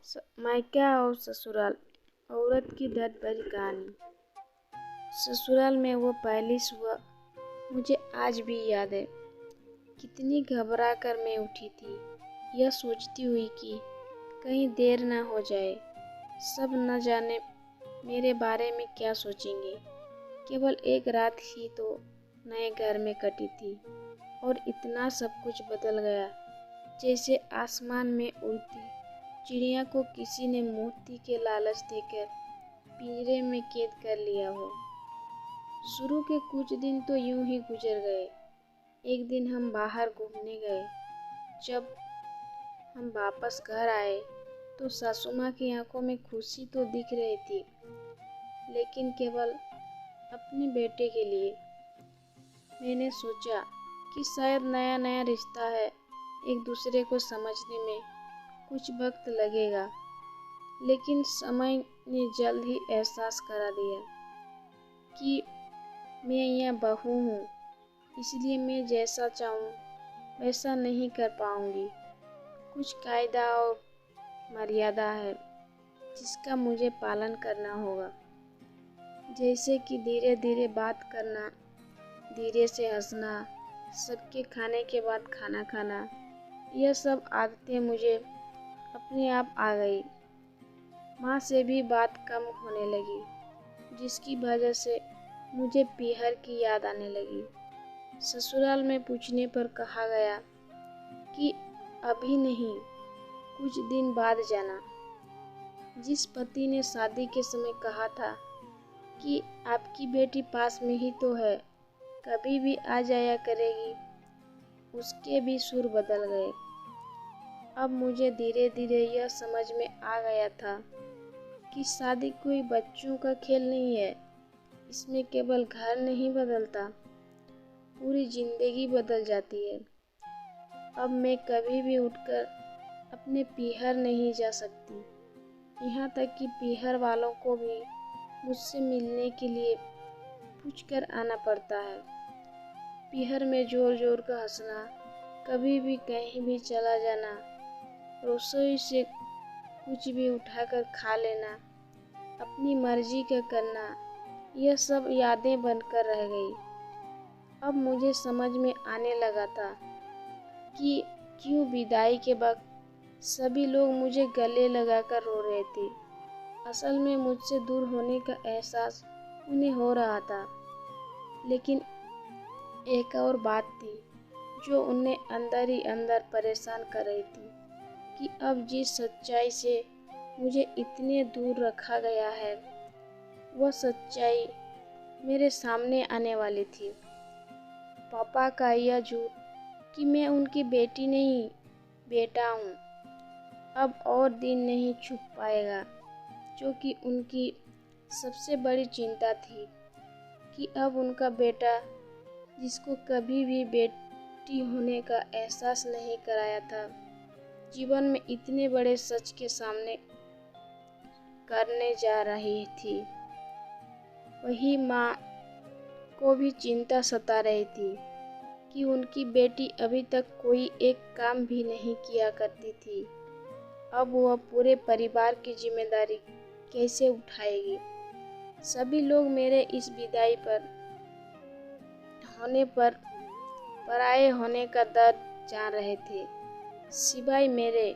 मायका और ससुराल, औरत की दर्द भरी कहानी। ससुराल में वो पहली सुबह मुझे आज भी याद है। कितनी घबरा कर मैं उठी थी, यह सोचती हुई कि कहीं देर न हो जाए। सब न जाने मेरे बारे में क्या सोचेंगे। केवल एक रात ही तो नए घर में कटी थी और इतना सब कुछ बदल गया, जैसे आसमान में उड़ती चिड़िया को किसी ने मोती के लालच देकर पिंजरे में कैद कर लिया हो। शुरू के कुछ दिन तो यूं ही गुजर गए। एक दिन हम बाहर घूमने गए। जब हम वापस घर आए तो सासू माँ की आंखों में खुशी तो दिख रही थी, लेकिन केवल अपने बेटे के लिए। मैंने सोचा कि शायद नया नया रिश्ता है, एक दूसरे को समझने में कुछ वक्त लगेगा, लेकिन समय ने जल्द ही एहसास करा दिया कि मैं यह बहू हूँ, इसलिए मैं जैसा चाहूँ वैसा नहीं कर पाऊँगी। कुछ कायदा और मर्यादा है जिसका मुझे पालन करना होगा, जैसे कि धीरे धीरे बात करना, धीरे से हंसना, सबके खाने के बाद खाना खाना। यह सब आदतें मुझे अपने आप आ गई। माँ से भी बात कम होने लगी, जिसकी वजह से मुझे पीहर की याद आने लगी। ससुराल में पूछने पर कहा गया कि अभी नहीं, कुछ दिन बाद जाना। जिस पति ने शादी के समय कहा था कि आपकी बेटी पास में ही तो है, कभी भी आ जाया करेगी, उसके भी सुर बदल गए। अब मुझे धीरे धीरे यह समझ में आ गया था कि शादी कोई बच्चों का खेल नहीं है। इसमें केवल घर नहीं बदलता, पूरी जिंदगी बदल जाती है। अब मैं कभी भी उठकर अपने पीहर नहीं जा सकती, यहाँ तक कि पीहर वालों को भी मुझसे मिलने के लिए पूछकर आना पड़ता है। पीहर में जोर जोर का हंसना, कभी भी कहीं भी चला जाना, रसोई से कुछ भी उठाकर खा लेना, अपनी मर्जी का करना, यह सब यादें बनकर रह गई। अब मुझे समझ में आने लगा था कि क्यों विदाई के वक्त सभी लोग मुझे गले लगाकर रो रहे थे। असल में मुझसे दूर होने का एहसास उन्हें हो रहा था, लेकिन एक और बात थी जो उन्हें अंदर ही अंदर परेशान कर रही थी कि अब जिस सच्चाई से मुझे इतने दूर रखा गया है, वह सच्चाई मेरे सामने आने वाली थी। पापा का यह झूठ कि मैं उनकी बेटी नहीं, बेटा हूँ, अब और दिन नहीं छुप पाएगा, जो कि उनकी सबसे बड़ी चिंता थी कि अब उनका बेटा, जिसको कभी भी बेटी होने का एहसास नहीं कराया था, जीवन में इतने बड़े सच के सामने करने जा रही थी। वही माँ को भी चिंता सता रही थी कि उनकी बेटी अभी तक कोई एक काम भी नहीं किया करती थी। अब वह पूरे परिवार की जिम्मेदारी कैसे उठाएगी। सभी लोग मेरे इस विदाई पर होने पर पराये होने का दर्द जान रहे थे, सिवाय मेरे।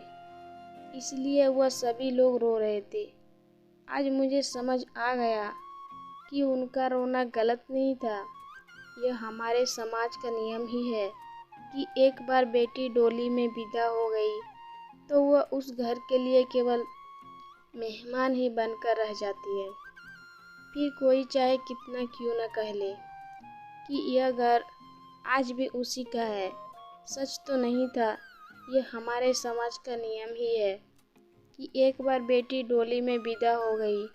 इसलिए वह सभी लोग रो रहे थे। आज मुझे समझ आ गया कि उनका रोना गलत नहीं था। यह हमारे समाज का नियम ही है कि एक बार बेटी डोली में विदा हो गई तो वह उस घर के लिए केवल मेहमान ही बनकर रह जाती है। फिर कोई चाहे कितना क्यों न कह ले कि यह घर आज भी उसी का है, सच तो नहीं था। यह हमारे समाज का नियम ही है कि एक बार बेटी डोली में विदा हो गई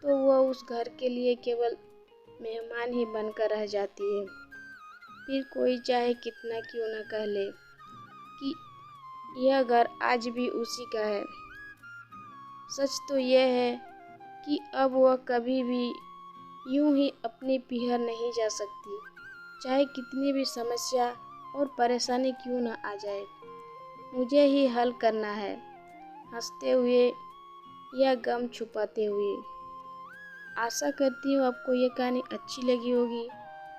तो वह उस घर के लिए केवल मेहमान ही बनकर रह जाती है। फिर कोई चाहे कितना क्यों न कह ले कि यह घर आज भी उसी का है, सच तो यह है कि अब वह कभी भी यूं ही अपनी पीहर नहीं जा सकती, चाहे कितनी भी समस्या और परेशानी क्यों न आ जाए। मुझे ही हल करना है। हंसते हुए या गम छुपाते हुए। आशा करती हूँ आपको ये कहानी अच्छी लगी होगी।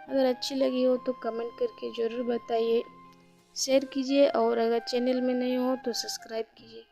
अगर अच्छी लगी हो तो कमेंट करके ज़रूर बताइए, शेयर कीजिए और अगर चैनल में नए हो तो सब्सक्राइब कीजिए।